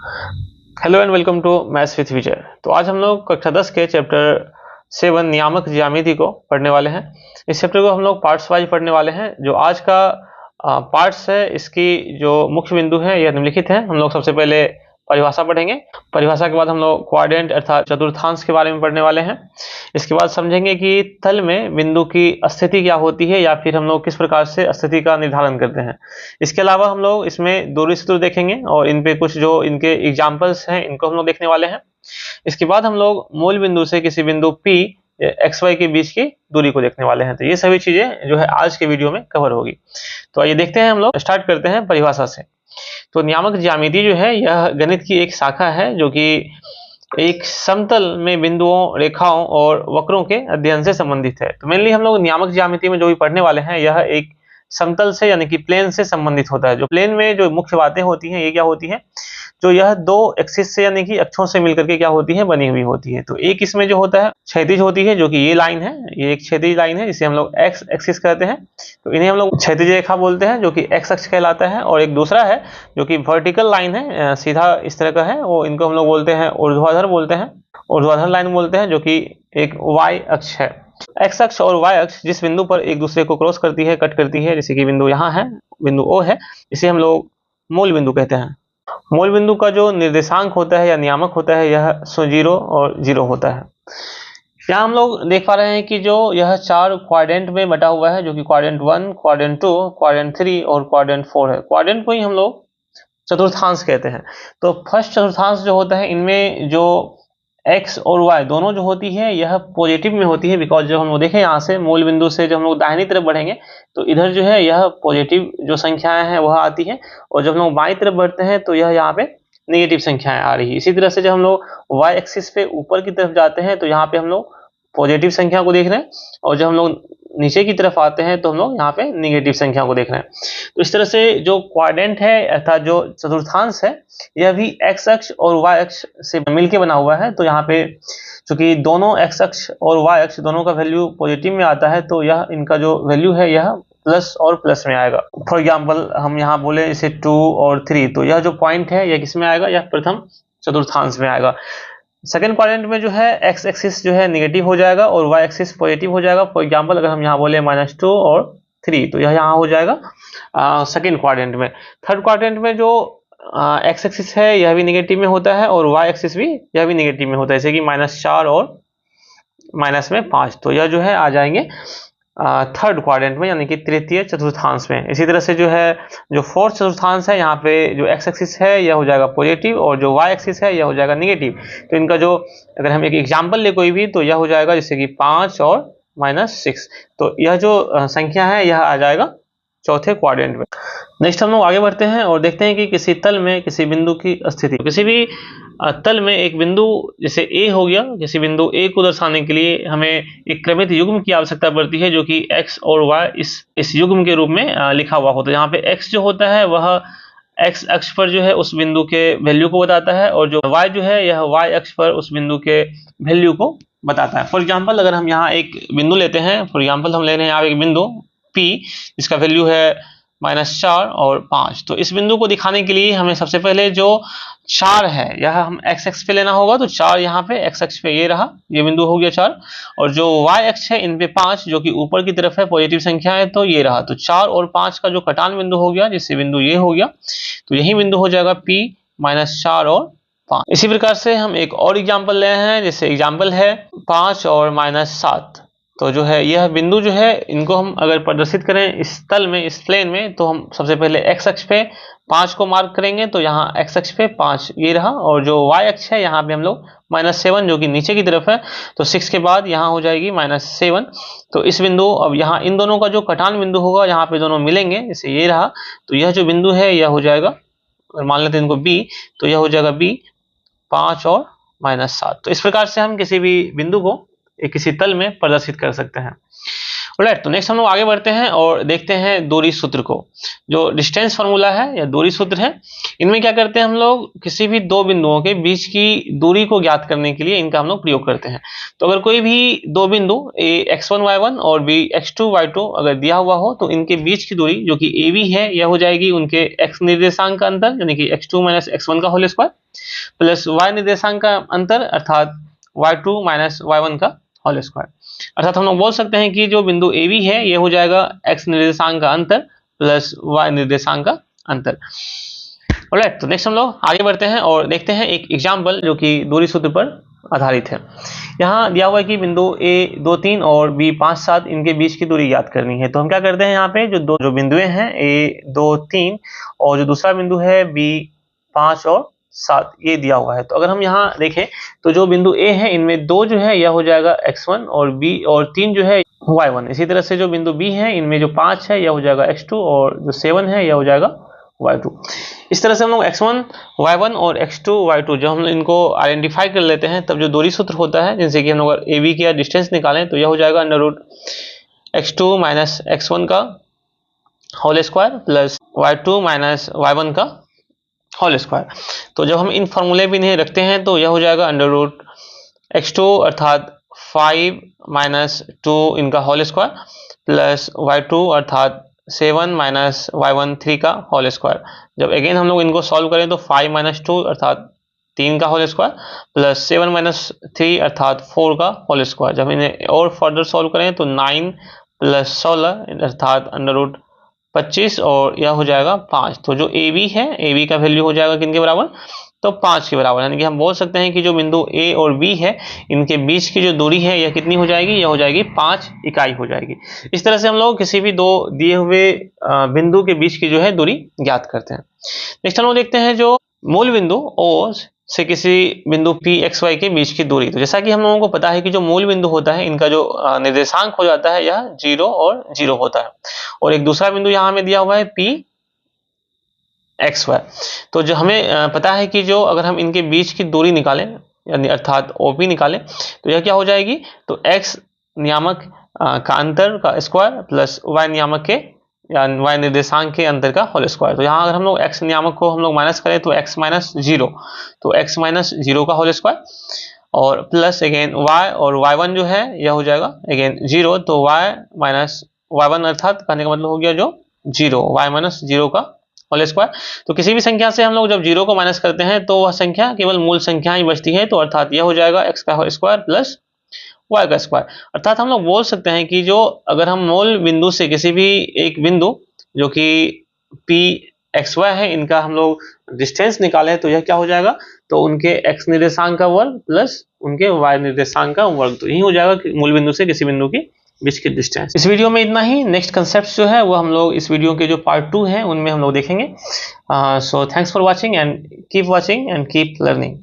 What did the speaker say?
Hello and welcome to maths with Vijay. तो आज हम लोग कक्षा 10 के चैप्टर 7 नियामक ज्यामिति को पढ़ने वाले हैं। इस चैप्टर को हम लोग पार्ट्स वाइज पढ़ने वाले हैं। जो आज का पार्ट्स है, इसकी जो मुख्य बिंदु है यह निम्नलिखित है। हम लोग सबसे पहले परिभाषा पढ़ेंगे। परिभाषा के बाद हम लोग क्वाड्रेंट अर्थात चतुर्थांश के बारे में पढ़ने वाले हैं। इसके बाद समझेंगे कि तल में बिंदु की स्थिति क्या होती है या फिर हम लोग किस प्रकार से स्थिति का निर्धारण करते हैं। इसके अलावा हम लोग इसमें दूरी सूत्र देखेंगे और इन पे कुछ जो इनके एग्जाम्पल्स हैं इनको हम लोग देखने वाले हैं। इसके बाद हम लोग मूल बिंदु से किसी बिंदु P एक्स वाई के बीच की दूरी को देखने वाले हैं। तो ये सभी चीजें जो है आज के वीडियो में कवर होगी। तो आइए देखते हैं, हम लोग स्टार्ट करते हैं परिभाषा से। तो नियामक ज्यामिति जो है यह गणित की एक शाखा है जो कि एक समतल में बिंदुओं, रेखाओं और वक्रों के अध्ययन से संबंधित है। तो मेनली हम लोग नियामक ज्यामिति में जो भी पढ़ने वाले हैं यह एक समतल से यानी कि प्लेन से संबंधित होता है। जो प्लेन में जो मुख्य बातें होती हैं ये क्या होती है, जो यह दो एक्सिस से यानी कि अक्षों से मिलकर के क्या होती है, बनी हुई होती है। तो एक इसमें जो होता है क्षैतिज होती है, जो कि ये लाइन है, ये एक क्षैतिज लाइन है जिसे हम लोग एक्स एक्सिस कहते हैं। तो इन्हें हम लोग क्षैतिज रेखा बोलते हैं जो कि एक्स अक्ष कहलाता है। और एक दूसरा है जो कि वर्टिकल लाइन है, सीधा इस तरह का है, वो इनको हम लोग बोलते हैं ऊर्ध्वाधर बोलते हैं, ऊर्ध्वाधर लाइन बोलते हैं, जो कि एक वाई अक्ष है। एक्स अक्ष और वाई अक्ष जिस बिंदु पर एक दूसरे को क्रॉस करती है, कट करती है, जैसे कि बिंदु यहाँ है, बिंदु O है, इसे हम लोग मूल बिंदु कहते हैं। मूल बिंदु का जो निर्देशांक होता है या नियामक होता है यह 0 और 0 होता है। यहाँ हम लोग देख पा रहे हैं कि जो यह 4 क्वाड्रेंट में बटा हुआ है, जो कि क्वाड्रेंट 1, क्वाड्रेंट 2, क्वाड्रेंट 3 और क्वाड्रेंट 4 है। क्वाड्रेंट को ही हम लोग चतुर्थांश कहते हैं। तो फर्स्ट चतुर्थांश जो होता है, इनमें जो एक्स और वाई दोनों जो होती है यह पॉजिटिव में होती है। बिकॉज जब हम लोग देखें यहाँ से मूल बिंदु से जब हम लोग दाहिनी तरफ बढ़ेंगे तो इधर जो है यह पॉजिटिव जो संख्याएं हैं वह आती है, और जब हम लोग बाईं तरफ बढ़ते हैं तो यह यहाँ पे नेगेटिव संख्याएं आ रही है। इसी तरह से जब हम लोग वाई एक्सिस पे ऊपर की तरफ जाते हैं तो यहाँ पे हम लोग पॉजिटिव संख्या को देख रहे हैं, और जब हम लोग नीचे की तरफ आते हैं तो हम लोग यहाँ पे नेगेटिव संख्या को देख रहे हैं। तो इस तरह से जो क्वाड्रेंट है अर्थात जो चतुर्थांश है यह भी एक्स अक्ष और वाई अक्ष से मिलके बना हुआ है। तो यहाँ पे चूंकि दोनों एक्स अक्ष और वाई अक्ष दोनों का वैल्यू पॉजिटिव में आता है, तो यह इनका जो वैल्यू है यह प्लस और प्लस में आएगा। फॉर एग्जाम्पल हम यहाँ बोले इसे 2 और 3, तो यह जो पॉइंट है यह किसमें आएगा, यह प्रथम चतुर्थांश में आएगा। सेकेंड क्वाड्रेंट में जो है एक्स एक्सिस जो है नेगेटिव हो जाएगा और वाई एक्सिस पॉजिटिव हो जाएगा। फॉर एग्जांपल अगर हम यहाँ बोले -2 और 3, तो यह यहाँ हो जाएगा सेकेंड क्वाड्रेंट में। थर्ड क्वाड्रेंट में जो एक्स एक्सिस है यह भी नेगेटिव में होता है और वाई एक्सिस भी यह भी नेगेटिव में होता है, जैसे कि -4 और -5। तो यह जो है आ जाएंगे थर्ड क्वाड्रेंट में यानी कि तृतीय चतुर्थांश में। इसी तरह से जो है जो फोर्थ चतुर्थांश है, यहाँ पे जो एक्स एक्सिस है यह हो जाएगा पॉजिटिव और जो वाई एक्सिस है यह हो जाएगा नेगेटिव। तो इनका जो अगर हम एक एग्जांपल ले कोई भी, तो यह हो जाएगा जैसे कि 5 और -6। तो यह जो संख्या है यह आ जाएगा चौथे क्वाड्रेंट में। नेक्स्ट हम लोग आगे बढ़ते हैं और देखते हैं कि किसी तल में किसी बिंदु की स्थिति। किसी भी तल में एक बिंदु जैसे A हो गया, किसी बिंदु A को दर्शाने के लिए हमें एक क्रमित युग्म की आवश्यकता पड़ती है, जो कि x और y इस युग्म के रूप में लिखा हुआ होता है। यहाँ पे x जो होता है वह x अक्ष पर जो है उस बिंदु के वैल्यू को बताता है, और जो y जो है यह y अक्ष पर उस बिंदु के वैल्यू को बताता है। फॉर एग्जाम्पल अगर हम यहाँ एक बिंदु लेते हैं, फॉर एग्जाम्पल हम ले रहे हैं यहाँ एक बिंदु P जिसका वैल्यू है -4 और 5। तो इस बिंदु को दिखाने के लिए हमें सबसे पहले जो 4 है यह हम x अक्ष पे लेना होगा। तो 4 यहाँ पे x अक्ष पे ये रहा, ये बिंदु हो गया 4, और जो y अक्ष है इन पे 5 जो कि ऊपर की तरफ है, पॉजिटिव संख्या है, तो ये रहा। तो 4 और 5 का जो कटान बिंदु हो गया, जिससे बिंदु ये हो गया, तो यही बिंदु हो जाएगा P -4 और 5। इसी प्रकार से हम एक और एग्जाम्पल ले रहे हैं, जैसे एग्जाम्पल है 5 और -7। तो जो है यह बिंदु जो है इनको हम अगर प्रदर्शित करें इस तल में, इस प्लेन में, तो हम सबसे पहले x अक्ष पे 5 को मार्क करेंगे। तो यहाँ x अक्ष पे 5 ये रहा, और जो y अक्ष है यहाँ पे हम लोग -7 जो कि नीचे की तरफ है, तो 6 के बाद यहाँ हो जाएगी -7। तो इस बिंदु, अब यहाँ इन दोनों का जो कटान बिंदु होगा यहाँ पे दोनों मिलेंगे, जैसे ये रहा, तो यह जो बिंदु है यह हो जाएगा, अगर मान लेते हैं इनको B, तो यह हो जाएगा B 5 और -7। तो इस प्रकार से हम किसी भी बिंदु को किसी तल में प्रदर्शित कर सकते हैं। राइट, तो नेक्स्ट हम लोग आगे बढ़ते हैं और देखते हैं दूरी सूत्र को। जो डिस्टेंस फार्मूला है या दूरी सूत्र है, इनमें क्या करते हैं हम लोग, किसी भी दो बिंदुओं के बीच की दूरी को ज्ञात करने के लिए इनका हम लोग प्रयोग करते हैं। तो अगर कोई भी दो बिंदु ए x1 y1 और b x2 y2 अगर दिया हुआ हो, तो इनके बीच की दूरी जो कि ab है, यह हो जाएगी उनके x निर्देशांक का अंतर यानी कि x2 माइनस x1 का होल स्क्वायर प्लस y निर्देशांक का अंतर अर्थात y2 माइनस y1 का होल स्क्वायर। अर्थात हम लोग बोल सकते हैं कि जो बिंदु ए बी है, यह हो जाएगा x निर्देशांक का अंतर प्लस y निर्देशांक का अंतर। ऑलराइट, तो नेक्स्ट हम लोग आगे बढ़ते हैं और देखते हैं एक एग्जाम्पल जो कि दूरी सूत्र पर आधारित है। यहाँ दिया हुआ है कि बिंदु a 2 3 और b 5 7 इनके बीच की दूरी ज्ञात करनी है। तो हम क्या करते हैं, यहाँ पे जो बिंदुएं हैं a 2 3 और जो दूसरा बिंदु है b 5 और 7 ये दिया हुआ है। तो अगर हम यहाँ देखें तो जो बिंदु A है, इनमें 2 जो है यह हो जाएगा x1 और b और 3 जो है y1। इसी तरह से जो बिंदु B है, इनमें जो 5 है यह हो जाएगा x2 और जो 7 है यह हो जाएगा y2। इस तरह से हम लोग x1 y1 और x2 y2 जब हम इनको आइडेंटिफाई कर लेते हैं, तब जो दूरी सूत्र होता है, जैसे कि हम लोग अगर AB का डिस्टेंस निकालें तो यह हो जाएगा under root x2 minus x1 का whole square plus y2 minus y1 का होल स्क्वायर। तो जब हम इन फॉर्मूले भी नहीं रखते हैं तो यह हो जाएगा अंडर रूट x2 अर्थात 5 माइनस 2 इनका होल स्क्वायर प्लस y2 अर्थात 7 माइनस y1 3 का होल स्क्वायर। जब अगेन हम लोग इनको सॉल्व करें तो 5 माइनस 2 अर्थात 3 का होल स्क्वायर प्लस 7 माइनस 3 अर्थात 4 का होल स्क्वायर। जब इन्हें और फर्दर सॉल्व करें तो 9 प्लस 16 अर्थात अंडर रूट 25 और यह हो जाएगा 5। तो जो AB है, AB का वैल्यू हो जाएगा किन के बराबर, तो 5 के बराबर। यानी कि हम बोल सकते हैं कि जो बिंदु A और B है, इनके बीच की जो दूरी है यह कितनी हो जाएगी, यह हो जाएगी 5 इकाई हो जाएगी। इस तरह से हम लोग किसी भी दो दिए हुए बिंदु के बीच की जो है दूरी ज्ञात करते हैं। नेक्स्ट हम लोग देखते हैं जो मूल बिंदु O से किसी बिंदु P x y के बीच की दूरी। तो जैसा कि हम लोगों को पता है कि जो मूल बिंदु होता है, इनका जो निर्देशांक हो जाता है यह 0 और 0 होता है। और एक दूसरा बिंदु यहाँ हमें दिया हुआ है P x y। तो जो हमें पता है कि जो अगर हम इनके बीच की दूरी निकालें यानी अर्थात OP निकालें तो यह क्या हो जाएगी, तो x नियामक का अंतर का स्क्वायर प्लस y नियामक के या y निर्देशांक के अंतर का होल स्क्वायर। तो यहाँ अगर हम लोग x नियामक को हम लोग माइनस करें तो x माइनस 0, तो x माइनस 0 का होल स्क्वायर और प्लस अगेन y और y1 जो है यह हो जाएगा अगेन 0, तो y माइनस y1 अर्थात कहने का मतलब हो गया जो 0, y माइनस 0 का होल स्क्वायर। तो किसी भी संख्या से हम लोग जब 0 को माइनस करते हैं तो वह संख्या केवल मूल संख्या ही बचती है। तो अर्थात यह हो जाएगा x का स्क्वायर प्लस y का स्क्वायर। अर्थात हम लोग बोल सकते हैं कि जो अगर हम मूल बिंदु से किसी भी एक बिंदु जो कि P x y है, इनका हम लोग डिस्टेंस निकाले तो यह क्या हो जाएगा, तो उनके x निर्देशांक का वर्ग प्लस उनके y निर्देशांक का वर्ग। तो यही हो जाएगा मूल बिंदु से किसी बिंदु की बीच की डिस्टेंस। इस वीडियो में इतना ही। नेक्स्ट कंसेप्ट जो है वो हम लोग इस वीडियो के जो पार्ट 2 है उनमें हम लोग देखेंगे। So thanks for watching and keep watching and keep learning.